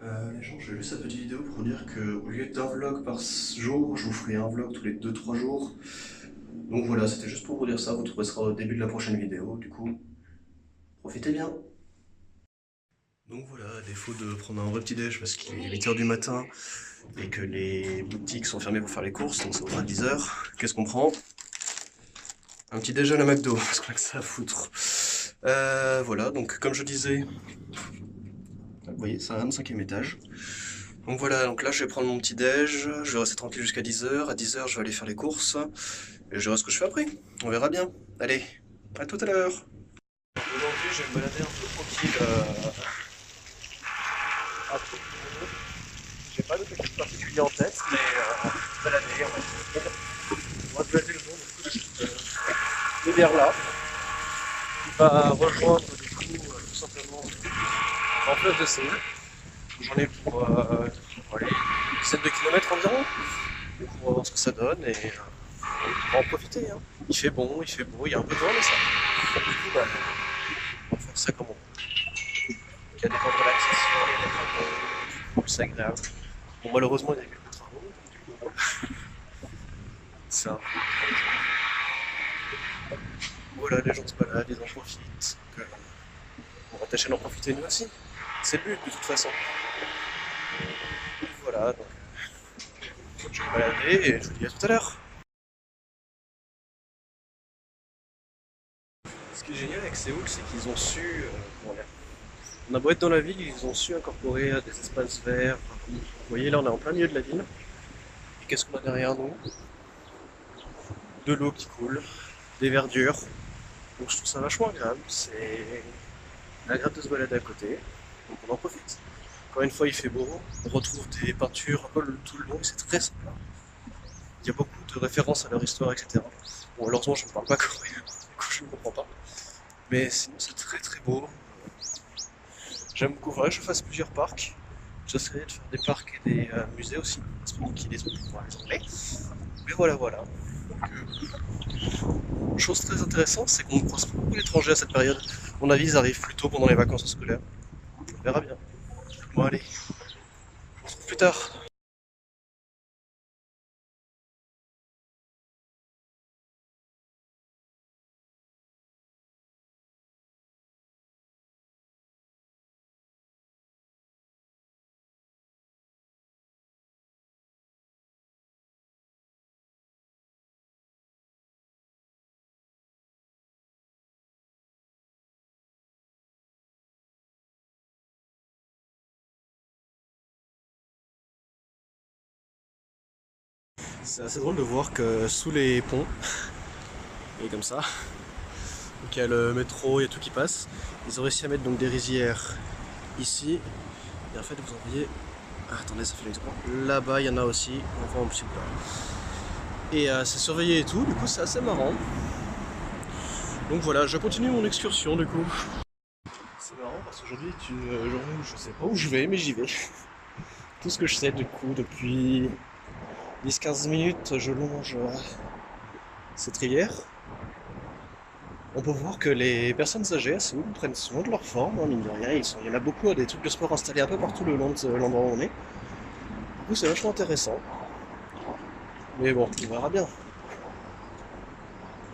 Les gens, j'ai vu cette petite vidéo pour dire que au lieu d'un vlog par jour, je vous ferai un vlog tous les 2-3 jours. Donc voilà, c'était juste pour vous dire ça, vous trouverez ça au début de la prochaine vidéo, du coup, profitez bien. Donc voilà, à défaut de prendre un vrai petit déj parce qu'il est 8 h du matin et que les boutiques sont fermées pour faire les courses, donc ça ouvre à 10 h, qu'est-ce qu'on prend? Un petit déj à la McDo, parce qu'on a que ça à foutre. Voilà, donc comme je disais, vous voyez, c'est un 25e étage. Donc voilà, donc là je vais prendre mon petit déj, je vais rester tranquille jusqu'à 10 h. À 10 h, je vais aller faire les courses. Et je verrai ce que je fais après. On verra bien. Allez, à tout à l'heure. Aujourd'hui, je vais me balader un peu tranquille. À Tokyo. J'ai pas d'objectif particulier en tête, mais on va se balader, on va se balader. On va se balader le long de vers là. Qui va rejoindre du coup tout simplement en fleuve de Seine. J'en ai pour allez, une dizaine de kilomètres environ. Donc on va voir ce que ça donne et on va en profiter. Hein. Il fait bon, il fait beau, il y a un peu de vent mais ça. Du coup, bah, on va faire ça comme on peut. Il y a des points de relaxation, il y a des points de cool, c'est agréable. Bon, malheureusement, il y a quelques travaux. Du coup, c'est un peu. Voilà, les gens se baladent, ils en profitent. Donc, on va tâcher d'en profiter nous aussi. C'est le but de toute façon. Voilà, donc je vais me balader et je vous dis à tout à l'heure. Ce qui est génial avec Séoul, c'est qu'ils ont su. Comment dire, on a beau être dans la ville, ils ont su incorporer des espaces verts. Vous voyez, là on est en plein milieu de la ville. Et qu'est-ce qu'on a derrière nous? De l'eau qui coule, des verdures. Donc je trouve ça vachement agréable. C'est agréable de se balader à côté. Donc on en profite. Encore une fois, il fait beau. On retrouve des peintures un peu tout le long et c'est très sympa. Il y a beaucoup de références à leur histoire, etc. Bon, malheureusement, je ne parle pas coréen, du coup je ne comprends pas. Mais sinon, c'est très très beau. J'aime beaucoup. Faudrait que je fasse plusieurs parcs. J'essaierai de faire des parcs et des musées aussi. En ce moment qu'il est pour pouvoir les anglais. Mais voilà, voilà. Chose très intéressante, c'est qu'on croise beaucoup l'étranger à cette période. À mon avis, ils arrivent plutôt pendant les vacances scolaires. On verra bien. Bon, allez. On se retrouve plus tard. C'est assez drôle de voir que sous les ponts, et comme ça, donc il y a le métro, il y a tout qui passe. Ils ont réussi à mettre donc des rizières ici. Et en fait, vous en voyez. Ah, attendez, ça fait l'exemple. Là-bas, il y en a aussi. On voit un petit peu. Et c'est surveillé et tout, du coup, c'est assez marrant. Donc voilà, je continue mon excursion du coup. C'est marrant parce qu'aujourd'hui est une journée où je sais pas où je vais, mais j'y vais. Tout ce que je sais du coup depuis 10-15 minutes, je longe cette rivière. On peut voir que les personnes âgées à Séoul prennent soin de leur forme, hein, mine de rien. Il y en a beaucoup à des trucs de sport installés un peu partout le long de l'endroit où on est. Du coup, c'est vachement intéressant. Mais bon, on verra bien.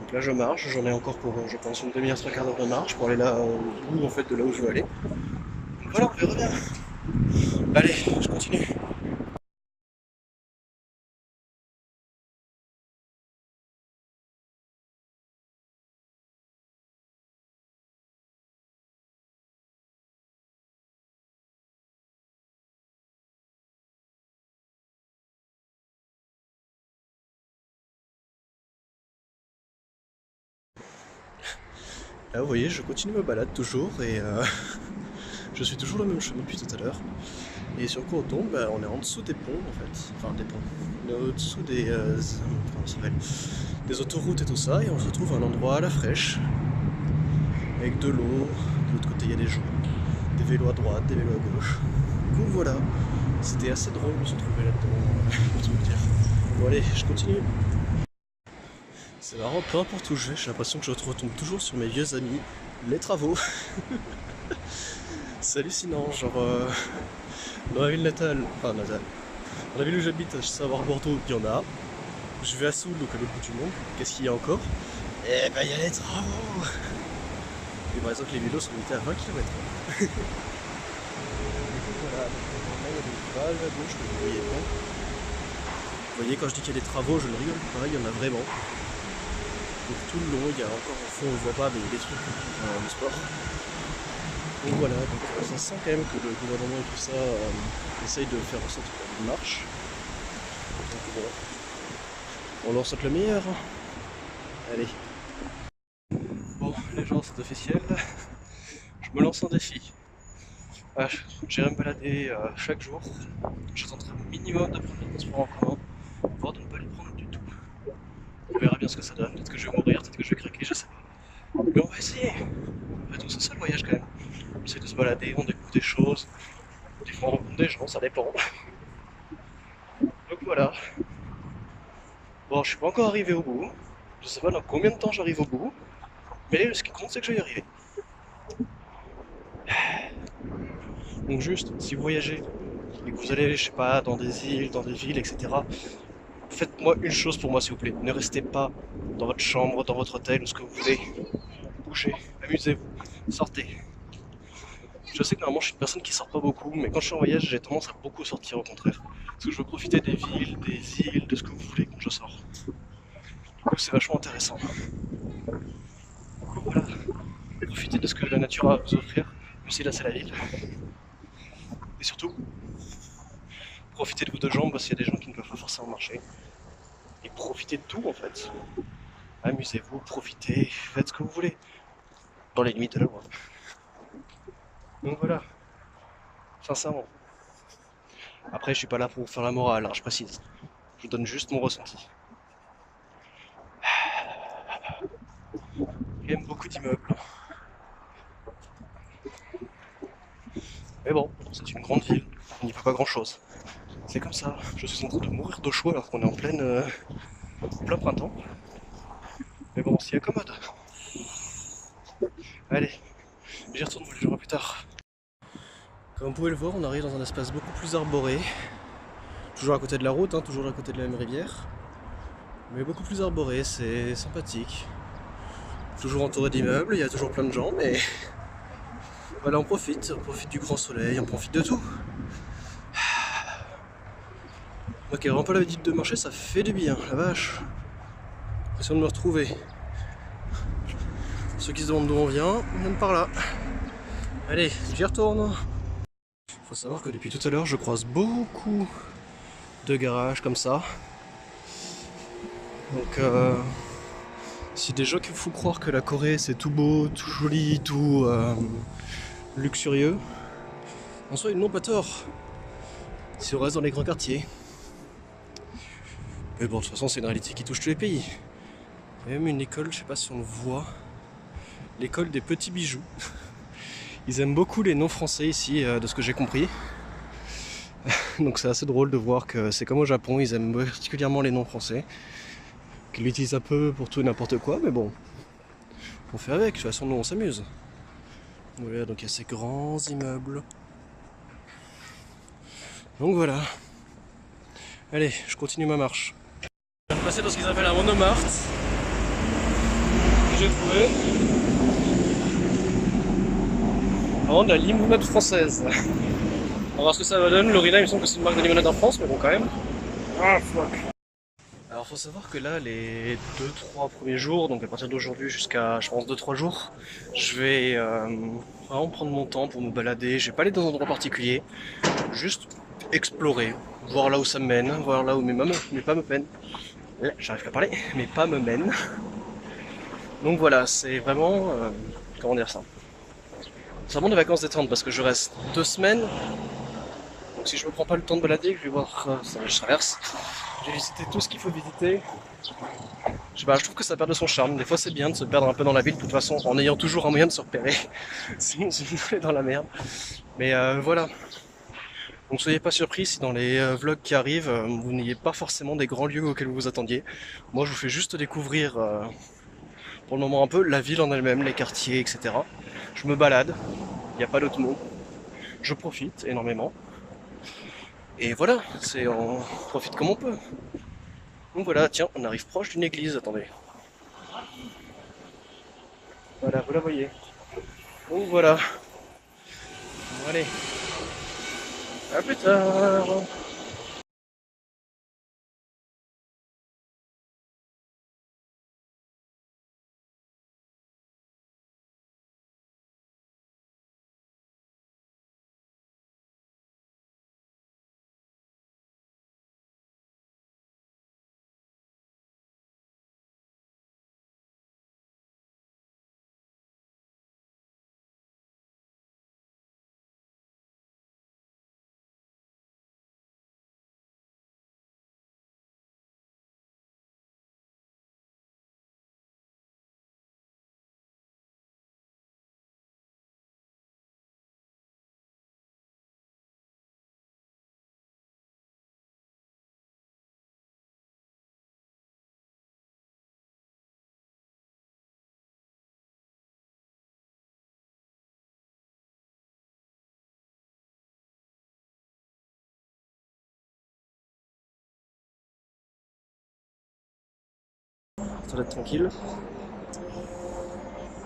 Donc là, je marche, j'en ai encore pour, je pense, une demi-heure, trois quarts d'heure de marche pour aller là, au bout en fait de là où je veux aller. Donc voilà, on verra bien. Allez, je continue. Là, vous voyez, je continue ma balade toujours et je suis toujours le même chemin depuis tout à l'heure. Et sur quoi on tombe, bah, on est en dessous des ponts en fait. Enfin, des ponts. On est au-dessous des, comment ça s'appelle, des autoroutes et tout ça. Et on se retrouve à un endroit à la fraîche. Avec de l'eau. De l'autre côté, il y a des gens. Des vélos à droite, des vélos à gauche. Du coup, voilà. C'était assez drôle de se retrouver là-dedans, pour tout vous dire. Bon, allez, je continue. C'est marrant, peu importe où je vais, j'ai l'impression que je retombe toujours sur mes vieux amis, les travaux. C'est hallucinant, genre Dans ma ville natale, enfin natale, dans la ville où j'habite, à savoir Bordeaux, il y en a. Je vais à Soule, donc à l'autre bout du monde. Qu'est-ce qu'il y a encore? Eh ben il y a les travaux. Et par exemple les vélos sont limités à 20 km/h. Voilà, donc là il y a des vagues à gauche que vous voyez pas. Vous voyez quand je dis qu'il y a des travaux, je ne rigole pas, il y en a vraiment. Donc tout le long, il y a encore au fond, on ne voit pas, mais il y a des trucs de sport. Donc voilà, donc ça sent quand même que le gouvernement et tout ça essaye de faire en sorte que ça marche. Donc voilà. On leur souhaite le meilleur. Allez. Bon, les gens, c'est officiel. Je me lance un défi. J'irai me balader chaque jour. Je tenterai au minimum de prendre les transports en commun, voire de ne pas les prendre du tout. On verra bien ce que ça donne. Peut-être que je vais mourir, peut-être que je vais craquer, je sais pas. Mais on va essayer. En fait, c'est ça le voyage quand même. On essaie de se balader, on découvre des choses. Des fois on rencontre des gens, ça dépend. Donc voilà. Bon, je suis pas encore arrivé au bout. Je sais pas dans combien de temps j'arrive au bout. Mais ce qui compte, c'est que je vais y arriver. Donc juste, si vous voyagez et que vous allez, je sais pas, dans des îles, dans des villes, etc., faites-moi une chose pour moi, s'il vous plaît. Ne restez pas dans votre chambre, dans votre hôtel, ou ce que vous voulez. Bougez, amusez-vous, sortez. Je sais que normalement je suis une personne qui sort pas beaucoup, mais quand je suis en voyage, j'ai tendance à beaucoup sortir au contraire. Parce que je veux profiter des villes, des îles, de ce que vous voulez quand je sors. Du coup, c'est vachement intéressant. Du coup, voilà. Profitez de ce que la nature a à vous offrir, même si là c'est la ville. Et surtout, profitez de vos deux jambes parce qu'il y a des gens qui ne peuvent pas forcément marcher. Et profitez de tout en fait. Amusez-vous, profitez, faites ce que vous voulez. Dans les limites de la loi. Donc voilà, sincèrement. Après, je suis pas là pour vous faire la morale, hein, je précise. Je vous donne juste mon ressenti. Il y a beaucoup d'immeubles. Mais bon, c'est une grande ville, on n'y peut pas grand chose. C'est comme ça, je suis en train de mourir de chaud alors qu'on est en plein printemps. Mais bon, on s'y accommode. Allez, j'y retourne, vous les verrez plus tard. Comme vous pouvez le voir, on arrive dans un espace beaucoup plus arboré. Toujours à côté de la route, hein, toujours à côté de la même rivière. Mais beaucoup plus arboré, c'est sympathique. Toujours entouré d'immeubles, il y a toujours plein de gens, mais voilà, on profite du grand soleil, on profite de tout. Moi qui ai vraiment pas l'habitude de marcher, ça fait du bien, la vache. L'impression de me retrouver. Ceux qui se demandent d'où on viennent par là. Allez, j'y retourne. Faut savoir que depuis tout à l'heure, je croise beaucoup de garages comme ça. Donc, si des gens qui vous font croire que la Corée c'est tout beau, tout joli, tout luxurieux, en soi ils n'ont pas tort. Si on reste dans les grands quartiers. Mais bon, de toute façon, c'est une réalité qui touche tous les pays. Il y a même une école, je sais pas si on le voit, l'école des petits bijoux. Ils aiment beaucoup les noms français ici, de ce que j'ai compris. Donc c'est assez drôle de voir que c'est comme au Japon, ils aiment particulièrement les noms français. Qu'ils l'utilisent un peu pour tout et n'importe quoi, mais bon, on fait avec, de toute façon nous on s'amuse. Voilà, donc il y a ces grands immeubles. Donc voilà. Allez, je continue ma marche. Je vais passer dans ce qu'ils appellent un monomart. Que j'ai trouvé. Vraiment de la limonade française. On va voir ce que ça va donner. Lorina, il me semble que c'est une marque de limonade en France, mais bon quand même. Ah fuck. Alors faut savoir que là, les 2-3 premiers jours, donc à partir d'aujourd'hui jusqu'à je pense 2-3 jours, je vais vraiment prendre mon temps pour me balader. Je vais pas aller dans un endroit particulier, juste explorer, voir là où ça me mène, voir là où mes pas me mènent. J'arrive pas à parler, mes pas me mènent. Donc voilà, c'est vraiment, comment dire ça, c'est vraiment des vacances détente parce que je reste 2 semaines. Donc si je me prends pas le temps de balader, je vais voir, je traverse. J'ai visité tout ce qu'il faut visiter. Je sais pas, je trouve que ça perd de son charme. Des fois c'est bien de se perdre un peu dans la ville, de toute façon, en ayant toujours un moyen de se repérer. Sinon on est dans la merde. Mais voilà. Donc soyez pas surpris si dans les vlogs qui arrivent, vous n'ayez pas forcément des grands lieux auxquels vous vous attendiez. Moi je vous fais juste découvrir pour le moment un peu la ville en elle-même, les quartiers, etc. Je me balade, il n'y a pas d'autre mot. Je profite énormément. Et voilà, on profite comme on peut. Donc voilà, tiens, on arrive proche d'une église, attendez. Voilà, vous la voyez. Donc voilà. Bon, allez, à plus tard. Ça va être tranquille.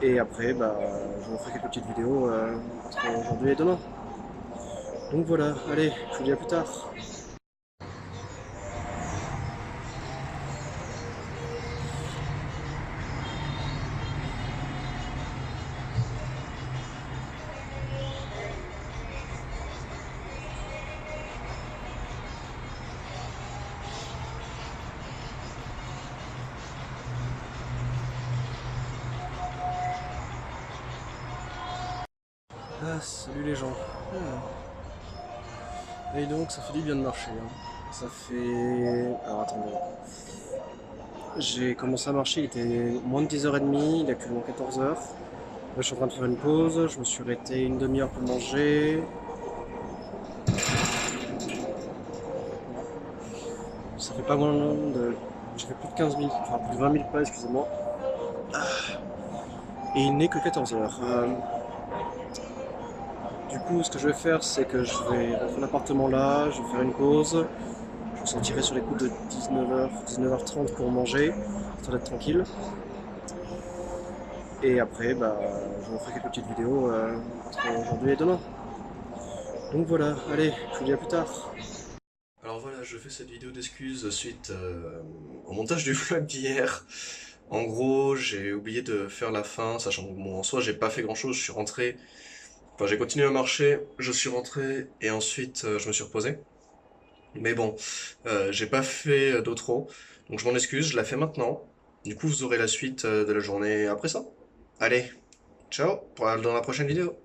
Et après, bah, je vous ferai quelques petites vidéos entre aujourd'hui et demain. Donc voilà, allez, je vous dis à plus tard. Ah, salut les gens. Et donc, ça fait du bien de marcher, hein. Ça fait... Alors attendez. J'ai commencé à marcher, il était moins de 10h30, il est actuellement 14h. Là, je suis en train de faire une pause, je me suis arrêté une demi-heure pour manger. Ça fait pas moins de... J'ai fait plus de 15 000, enfin plus de 20 000 pas, excusez-moi. Et il n'est que 14h. Du coup, ce que je vais faire, c'est que je vais rentrer à l'appartement là, je vais faire une pause. Je me sortirai sur les coups de 19h, 19h30 pour manger, histoire d'être tranquille. Et après, bah, je vous ferai quelques petites vidéos entre aujourd'hui et demain. Donc voilà, allez, je vous dis à plus tard. Alors voilà, je fais cette vidéo d'excuses suite au montage du vlog d'hier. En gros, j'ai oublié de faire la fin, sachant que bon, en soi, j'ai pas fait grand chose, je suis rentré. Enfin, j'ai continué à marcher, je suis rentré et ensuite je me suis reposé. Mais bon, j'ai pas fait d'outro, donc je m'en excuse, je la fais maintenant. Du coup, vous aurez la suite de la journée après ça. Allez, ciao, dans la prochaine vidéo.